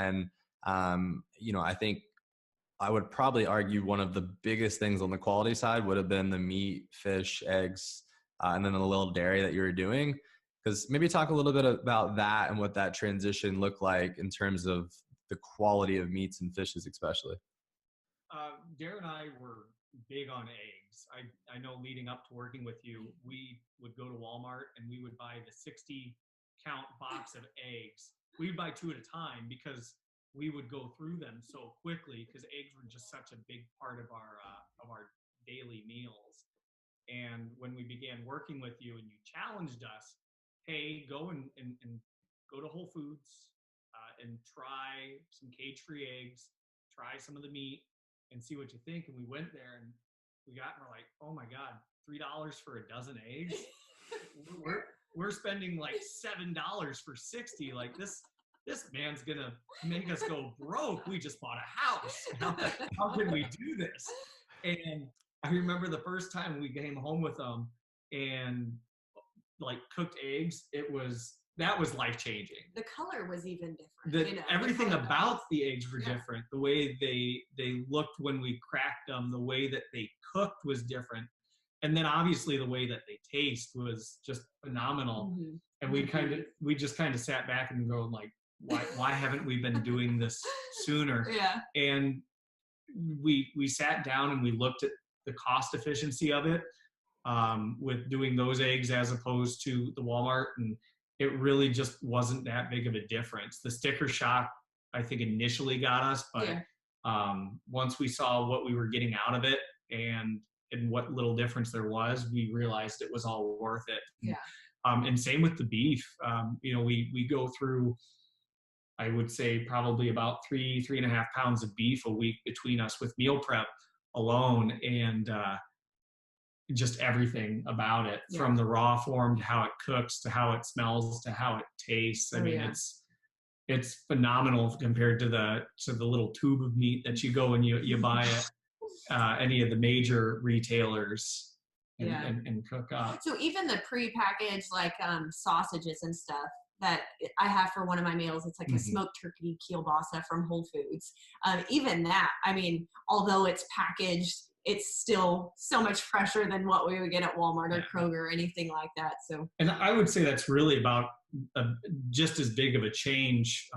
And, I think I would probably argue one of the biggest things on the quality side would have been the meat, fish, eggs, and then the little dairy that you were doing. Because maybe talk a little bit about that and what that transition looked like in terms of the quality of meats and fishes, especially. Darren and I were big on eggs. I know leading up to working with you, we would go to Walmart and we would buy the 60 count box of eggs. We'd buy 2 at a time because we would go through them so quickly because eggs were just such a big part of our daily meals. And when we began working with you and you challenged us, hey, go and go to Whole Foods and try some cage-free eggs, try some of the meat, and see what you think. And we went there and we're like, oh my God, $3 for a dozen eggs? we're spending like $7 for 60. Like this man's gonna make us go broke. We just bought a house. How can we do this? And I remember the first time we came home with them and like cooked eggs, that was life changing. The color was even different. Everything about the eggs were different. The way they looked when we cracked them, the way that they cooked was different. And then obviously the way that they taste was just phenomenal. Mm-hmm. And we just kind of sat back and go like, why haven't we been doing this sooner? Yeah. And we sat down and we looked at the cost efficiency of it with doing those eggs as opposed to the Walmart, and it really just wasn't that big of a difference. The sticker shock, I think, initially got us, but once we saw what we were getting out of it and what little difference there was, we realized it was all worth it. Yeah. And same with the beef. We go through, I would say, probably about 3.5 pounds of beef a week between us with meal prep alone, and just everything about it, from the raw form to how it cooks to how it smells to how it tastes. I mean, it's phenomenal compared to the little tube of meat that you go and you buy at any of the major retailers and cook up. So even the pre-packaged like sausages and stuff that I have for one of my meals, it's like a smoked turkey kielbasa from Whole Foods. Even that, I mean, although it's packaged, it's still so much fresher than what we would get at Walmart or Kroger or anything like that. So, and I would say that's really about just as big of a change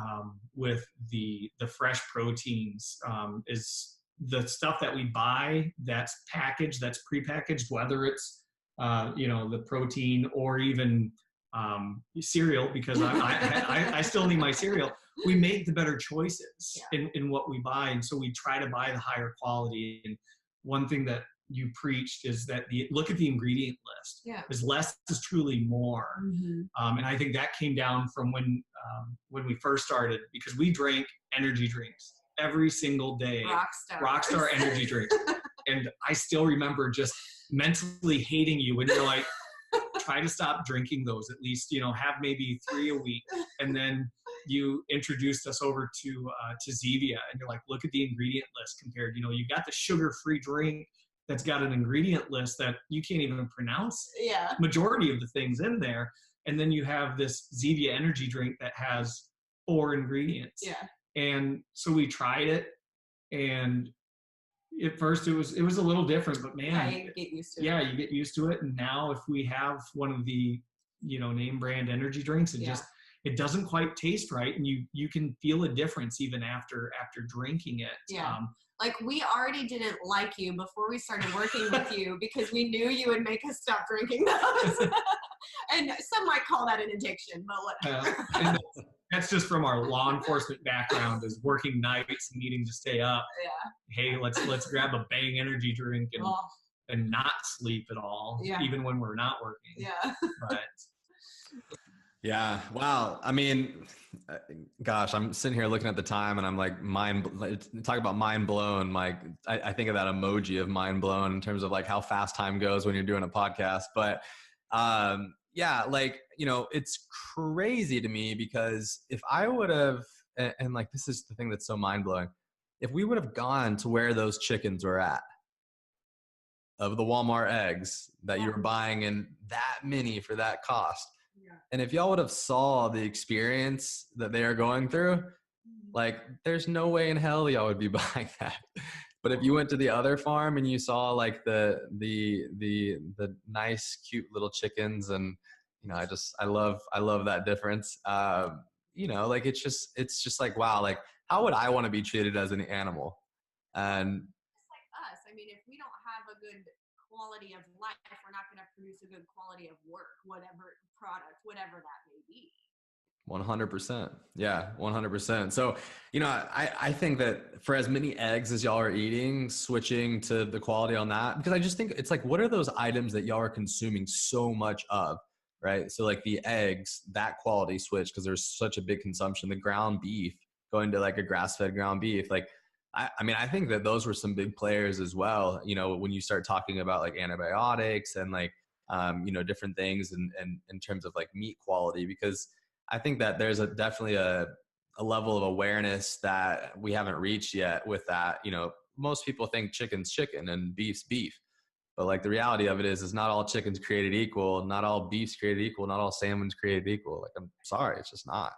with the fresh proteins is the stuff that we buy that's packaged, that's prepackaged, whether it's the protein or even cereal, because I still need my cereal. We make the better choices in what we buy, and so we try to buy the higher quality. And one thing that you preached is that look at the ingredient list. Yeah. Is less is truly more. Mm-hmm. And I think that came down from when we first started, because we drank energy drinks every single day. Rockstar energy drinks. And I still remember just mentally hating you when you're like, try to stop drinking those, at least, have maybe 3 a week. And then you introduced us over to Zevia, and you're like, look at the ingredient list compared, you got the sugar-free drink that's got an ingredient list that you can't even pronounce majority of the things in there. And then you have this Zevia energy drink that has 4 ingredients. Yeah. And so we tried it, and at first it was a little different, but man, you get used to it. Yeah, you get used to it. And now if we have one of the, name brand energy drinks, it doesn't quite taste right. And you can feel a difference even after drinking it. Yeah. Like we already didn't like you before we started working with you because we knew you would make us stop drinking those. And some might call that an addiction, but whatever. And that's just from our law enforcement background, is working nights and needing to stay up. Yeah. Hey, let's grab a Bang energy drink and not sleep at all, even when we're not working. Yeah. But yeah. Wow. I mean, gosh, I'm sitting here looking at the time and I'm like talk about mind blown. Like I think of that emoji of mind blown in terms of like how fast time goes when you're doing a podcast. But it's crazy to me, because if I would have, and like, this is the thing that's so mind blowing. If we would have gone to where those chickens were at, of the Walmart eggs that you were buying in that many for that cost. Yeah. And if y'all would have saw the experience that they are going through, Like, there's no way in hell y'all would be buying that. But if you went to the other farm and you saw like the nice, cute little chickens, and I love that difference. Like it's just like, wow, like how would I want to be treated as an animal? And Just like us. I mean, if we don't have a good quality of life, we're not going to produce a good quality of work, whatever product, whatever that may be. 100%. Yeah, 100%. So, I think that for as many eggs as y'all are eating, switching to the quality on that, because I just think it's like, what are those items that y'all are consuming so much of, right? So like the eggs, that quality switch, because there's such a big consumption, the ground beef, going to like a grass-fed ground beef, like, I mean, I think that those were some big players as well. When you start talking about like antibiotics and like, different things and in terms of like meat quality, because I think that there's definitely a level of awareness that we haven't reached yet with that. Most people think chicken's chicken and beef's beef. But like the reality of it is not all chicken's created equal, not all beef's created equal, not all salmon's created equal. Like, I'm sorry, it's just not.